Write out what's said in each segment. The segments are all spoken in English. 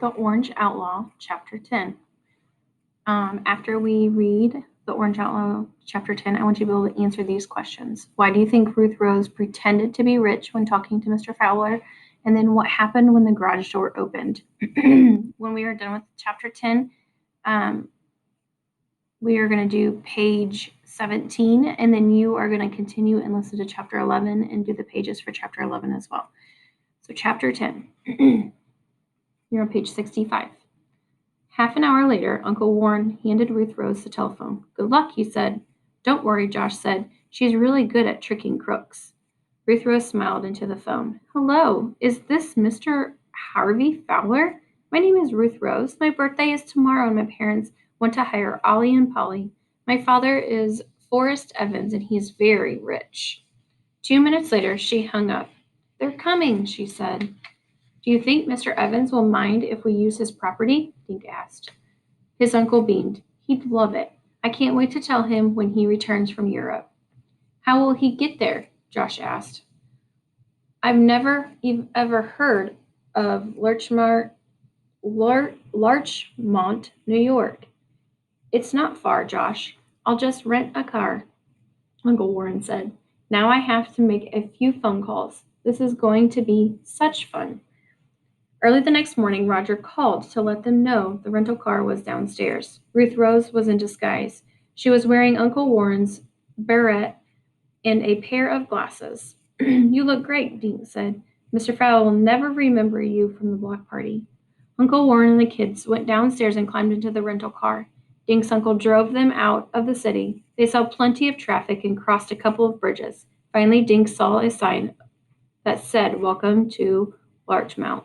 The Orange Outlaw, Chapter 10. After we read The Orange Outlaw, Chapter 10, I want you to be able to answer these questions. Why do you think Ruth Rose pretended to be rich when talking to Mr. Fowler? And then what happened when the garage door opened? When we are done with Chapter 10, we are going to do page 17, and then you are going to continue and listen to Chapter 11 and do the pages for Chapter 11 as well. So Chapter 10, you're on page 65. Half an hour later, Uncle Warren handed Ruth Rose the telephone. Good luck, he said. Don't worry, Josh said. She's really good at tricking crooks. Ruth Rose smiled into the phone. Hello, is this Mr. Harvey Fowler? My name is Ruth Rose. My birthday is tomorrow, and my parents want to hire Ollie and Polly. My father is Forrest Evans, and he's very rich. 2 minutes later, she hung up. They're coming, she said. Do you think Mr. Evans will mind if we use his property? Dink asked. His uncle beamed. He'd love it. I can't wait to tell him when he returns from Europe. How will he get there? Josh asked. I've never ever heard of Larchmont, New York. It's not far, Josh. I'll just rent a car, Uncle Warren said. Now I have to make a few phone calls. This is going to be such fun. Early the next morning, Roger called to let them know the rental car was downstairs. Ruth Rose was in disguise. She was wearing Uncle Warren's beret and a pair of glasses. You look great, Dink said. Mr. Fowler will never remember you from the block party. Uncle Warren and the kids went downstairs and climbed into the rental car. Dink's uncle drove them out of the city. They saw plenty of traffic and crossed a couple of bridges. Finally, Dink saw a sign that said, Welcome to Larchmont.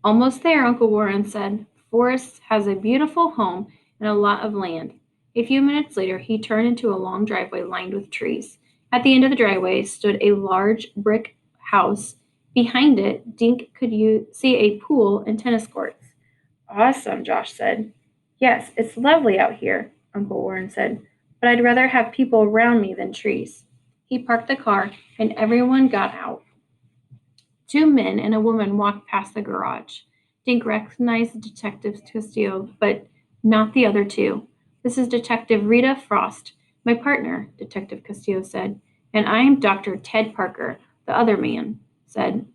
Almost there, Uncle Warren said. Forrest has a beautiful home and a lot of land. A few minutes later, he turned into a long driveway lined with trees. At the end of the driveway stood a large brick house. Behind it, Dink could see a pool and tennis courts. Awesome, Josh said. Yes, it's lovely out here, Uncle Warren said, but I'd rather have people around me than trees. He parked the car, and everyone got out. 2 men and a woman walked past the garage. Dink recognized Detective Castillo, but not the other two. This is Detective Rita Frost, my partner, Detective Castillo said, and I am Dr. Ted Parker, the other man said.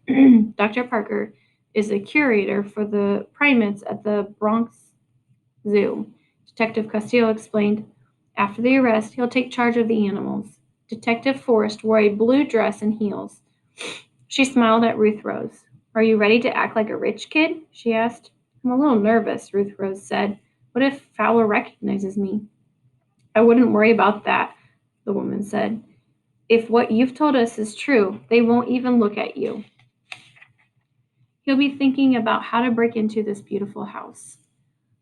Dr. Parker is the curator for the primates at the Bronx Zoo. Detective Castillo explained. After the arrest, he'll take charge of the animals. Detective Forrest wore a blue dress and heels. She smiled at Ruth Rose. Are you ready to act like a rich kid? She asked. I'm a little nervous, Ruth Rose said. What if Fowler recognizes me? I wouldn't worry about that, the woman said. If what you've told us is true, they won't even look at you. He'll be thinking about how to break into this beautiful house.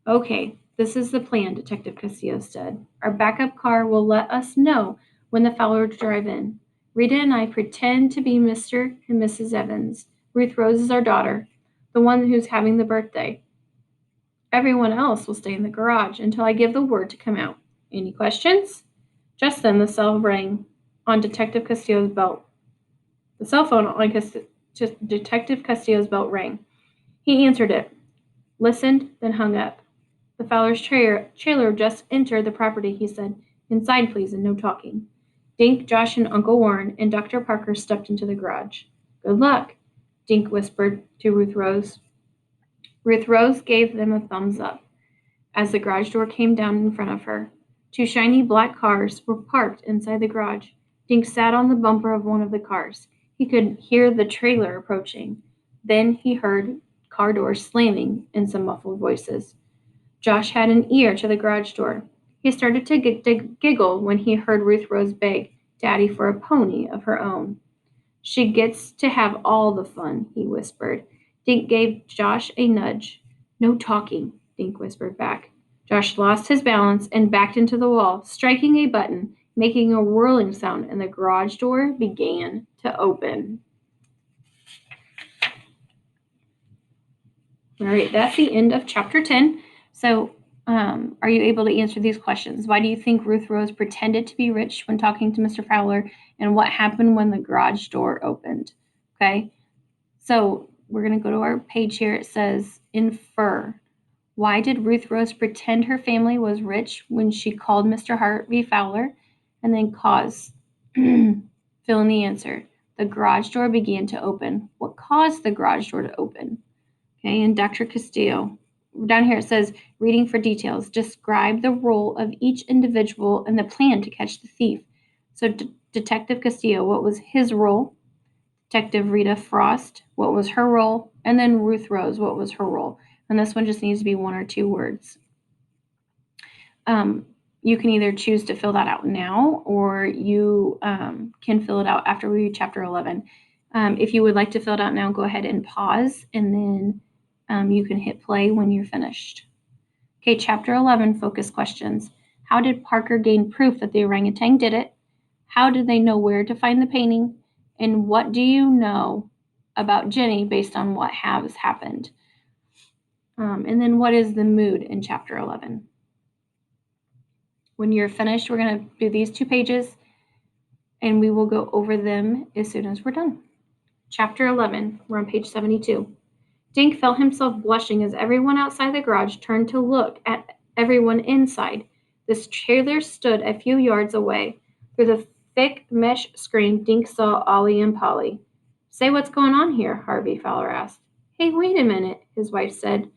Okay, this is the plan, Detective Castillo said. Our backup car will let us know when the Fowlers drive in. Rita and I pretend to be Mr. and Mrs. Evans. Ruth Rose is our daughter, the one who's having the birthday. Everyone else will stay in the garage until I give the word to come out. Any questions? Just then the cell rang on Detective Castillo's belt. The cell phone on Detective Castillo's belt rang. He answered it, listened, then hung up. The Fowler's trailer just entered the property, he said. Inside, please, and no talking. Dink, Josh, and Uncle Warren and Dr. Parker stepped into the garage. Good luck, Dink whispered to Ruth Rose. Ruth Rose gave them a thumbs up as the garage door came down in front of her. 2 shiny black cars were parked inside the garage. Dink sat on the bumper of one of the cars. He could hear the trailer approaching. Then he heard car doors slamming and some muffled voices. Josh had an ear to the garage door. He started to giggle when he heard Ruth Rose beg Daddy for a pony of her own. She gets to have all the fun, he whispered. Dink gave Josh a nudge. No talking, Dink whispered back. Josh lost his balance and backed into the wall, striking a button, making a whirling sound, and the garage door began to open. All right, that's the end of chapter 10. So, are you able to answer these questions? Why do you think Ruth Rose pretended to be rich when talking to Mr. Fowler, and what happened when the garage door opened? Okay, so we're going to go to our page here. It says infer. Why did Ruth Rose pretend her family was rich when she called Mr. Harvey Fowler? And then cause. Fill in the answer. The garage door began to open. What caused the garage door to open? Okay, and Dr. Castillo. Down here it says, reading for details. Describe the role of each individual and the plan to catch the thief. So Detective Castillo, what was his role? Detective Rita Frost, what was her role? And then Ruth Rose, what was her role? And this one just needs to be 1 or 2 words. You can either choose to fill that out now, or you can fill it out after we read chapter 11. If you would like to fill it out now, go ahead and pause, and then you can hit play when you're finished. Okay, chapter 11, focus questions. How did Parker gain proof that the orangutan did it? How did they know where to find the painting? And what do you know about Jenny based on what has happened? And then what is the mood in chapter 11? When you're finished, we're going to do these 2 pages, and we will go over them as soon as we're done. Chapter 11, we're on page 72. Dink felt himself blushing as everyone outside the garage turned to look at everyone inside. This trailer stood a few yards away. Through the thick mesh screen, Dink saw Ollie and Polly. Say, what's going on here? Harvey Fowler asked. Hey, wait a minute, his wife said.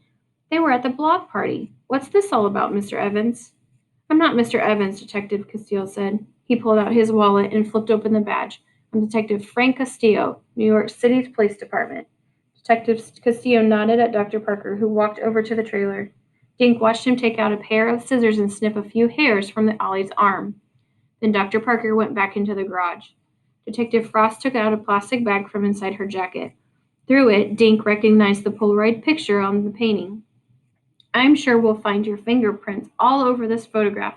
They were at the block party. What's this all about, Mr. Evans? I'm not Mr. Evans, Detective Castillo said. He pulled out his wallet and flipped open the badge. I'm Detective Frank Castillo, New York City's Police Department. Detective Castillo nodded at Dr. Parker, who walked over to the trailer. Dink watched him take out a pair of scissors and snip a few hairs from Ollie's arm. Then Dr. Parker went back into the garage. Detective Frost took out a plastic bag from inside her jacket. Through it, Dink recognized the Polaroid picture on the painting. I'm sure we'll find your fingerprints all over this photograph,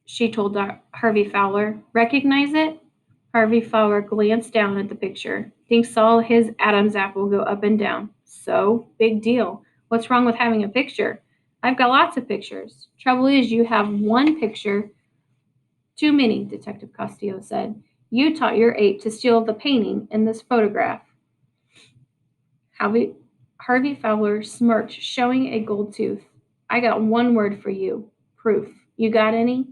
she told Harvey Fowler. Recognize it? Harvey Fowler glanced down at the picture. Dink saw his Adam's apple go up and down. So, big deal. What's wrong with having a picture? I've got lots of pictures. Trouble is, you have one picture too many, Detective Castillo said. You taught your ape to steal the painting in this photograph. Harvey Fowler smirked, showing a gold tooth. I got one word for you. Proof. You got any?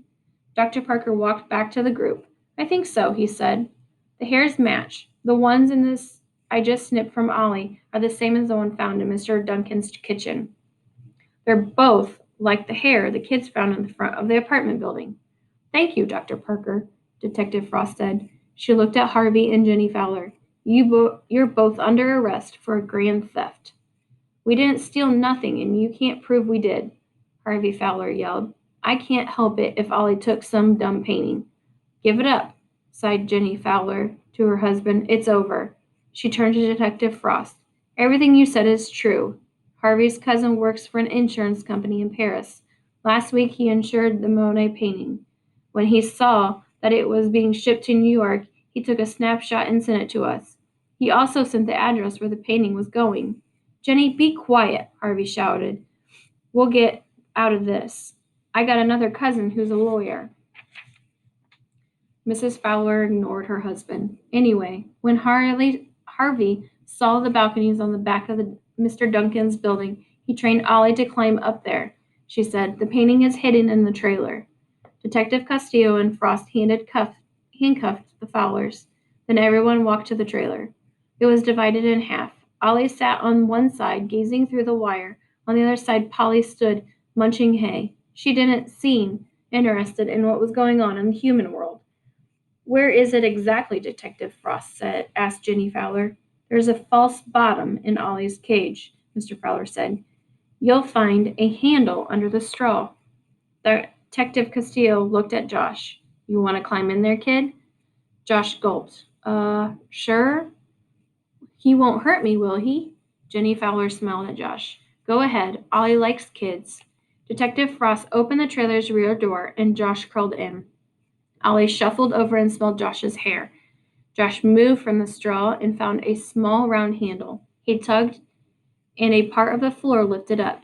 Dr. Parker walked back to the group. I think so, he said. The hairs match. The ones in this I just snipped from Ollie are the same as the one found in Mr. Duncan's kitchen. They're both like the hair the kids found in the front of the apartment building. Thank you, Dr. Parker, Detective Frost said. She looked at Harvey and Jenny Fowler. You're both under arrest for a grand theft. We didn't steal nothing, and you can't prove we did, Harvey Fowler yelled. I can't help it if Ollie took some dumb painting. Give it up, sighed Jenny Fowler to her husband. It's over. She turned to Detective Frost. Everything you said is true. Harvey's cousin works for an insurance company in Paris. Last week he insured the Monet painting. When he saw that it was being shipped to New York, he took a snapshot and sent it to us. He also sent the address where the painting was going. Jenny, be quiet, Harvey shouted. We'll get out of this. I got another cousin who's a lawyer. Mrs. Fowler ignored her husband. Anyway, when Harvey saw the balconies on the back of Mr. Duncan's building, he trained Ollie to climb up there. She said, the painting is hidden in the trailer. Detective Castillo and Frost handcuffed the Fowlers. Then everyone walked to the trailer. It was divided in half. Ollie sat on one side, gazing through the wire. On the other side, Polly stood, munching hay. She didn't seem interested in what was going on in the human world. Where is it exactly, Detective Frost asked Jenny Fowler. There's a false bottom in Ollie's cage, Mr. Fowler said. You'll find a handle under the straw. Detective Castillo looked at Josh. You want to climb in there, kid? Josh gulped. Sure. He won't hurt me, will he? Jenny Fowler smiled at Josh. Go ahead. Ollie likes kids. Detective Frost opened the trailer's rear door, and Josh crawled in. Ollie shuffled over and smelled Josh's hair. Josh moved from the straw and found a small round handle. He tugged, and a part of the floor lifted up.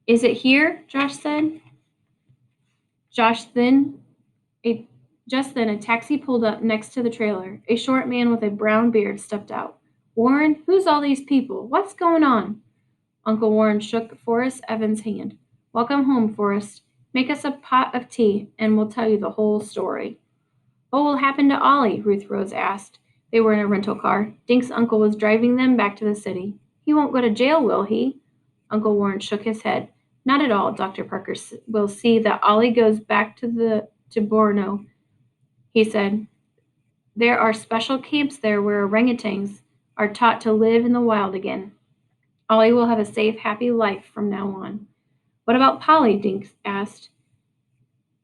Is it here? Josh said. Just then, a taxi pulled up next to the trailer. A short man with a brown beard stepped out. Warren, who's all these people? What's going on? Uncle Warren shook Forrest Evans' hand. Welcome home, Forrest. Make us a pot of tea, and we'll tell you the whole story. What will happen to Ollie? Ruth Rose asked. They were in a rental car. Dink's uncle was driving them back to the city. He won't go to jail, will he? Uncle Warren shook his head. Not at all. Dr. Parker will see that Ollie goes back to Borno, he said. There are special camps there where orangutans are taught to live in the wild again. Ollie will have a safe, happy life from now on. What about Polly? Dink asked.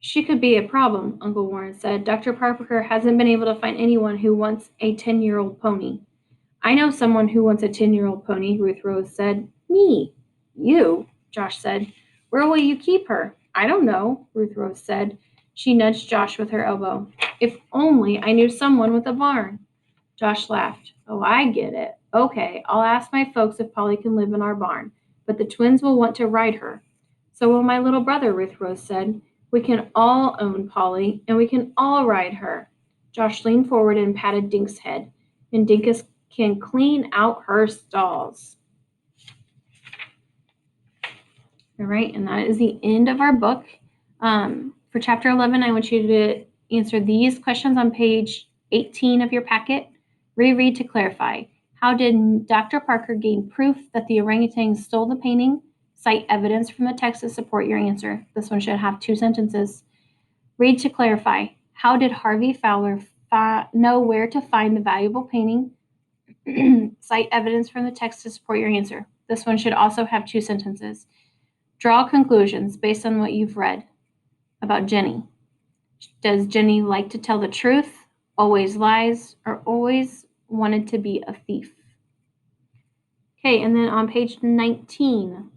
She could be a problem, Uncle Warren said. Dr. Parker hasn't been able to find anyone who wants a 10-year-old pony. I know someone who wants a 10-year-old pony, Ruth Rose said. Me. You, Josh said. Where will you keep her? I don't know, Ruth Rose said. She nudged Josh with her elbow. If only I knew someone with a barn. Josh laughed. Oh, I get it. Okay, I'll ask my folks if Polly can live in our barn, but the twins will want to ride her. So will my little brother, Ruth Rose said. We can all own Polly, and we can all ride her. Josh leaned forward and patted Dink's head. And Dinkus can clean out her stalls. All right, and that is the end of our book. For chapter 11, I want you to answer these questions on page 18 of your packet. Reread to clarify. How did Dr. Parker gain proof that the orangutans stole the painting? Cite evidence from the text to support your answer. This one should have 2 sentences. Read to clarify. How did Harvey Fowler know where to find the valuable painting? Cite evidence from the text to support your answer. This one should also have 2 sentences. Draw conclusions based on what you've read about Jenny. Does Jenny like to tell the truth, always lies, or always wanted to be a thief? Okay, and then on page 19,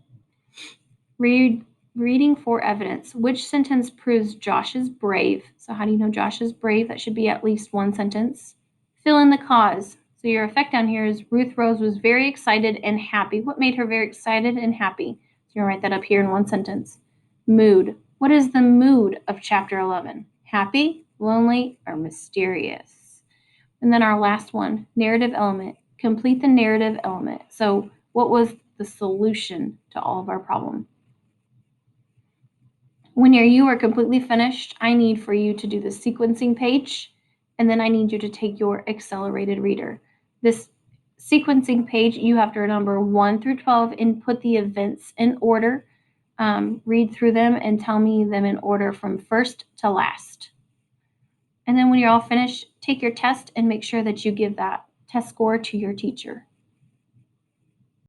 reading for evidence. Which sentence proves Josh is brave? So how do you know Josh is brave? That should be at least 1 sentence. Fill in the cause. So your effect down here is Ruth Rose was very excited and happy. What made her very excited and happy? So you're going to write that up here in 1 sentence. Mood. What is the mood of chapter 11? Happy, lonely, or mysterious? And then our last one, narrative element. Complete the narrative element. So what was the solution to all of our problem? When you are completely finished, I need for you to do the sequencing page, and then I need you to take your accelerated reader. This sequencing page, you have to number 1 through 12 and put the events in order. Read through them and tell me them in order from first to last. And then when you're all finished, take your test and make sure that you give that test score to your teacher.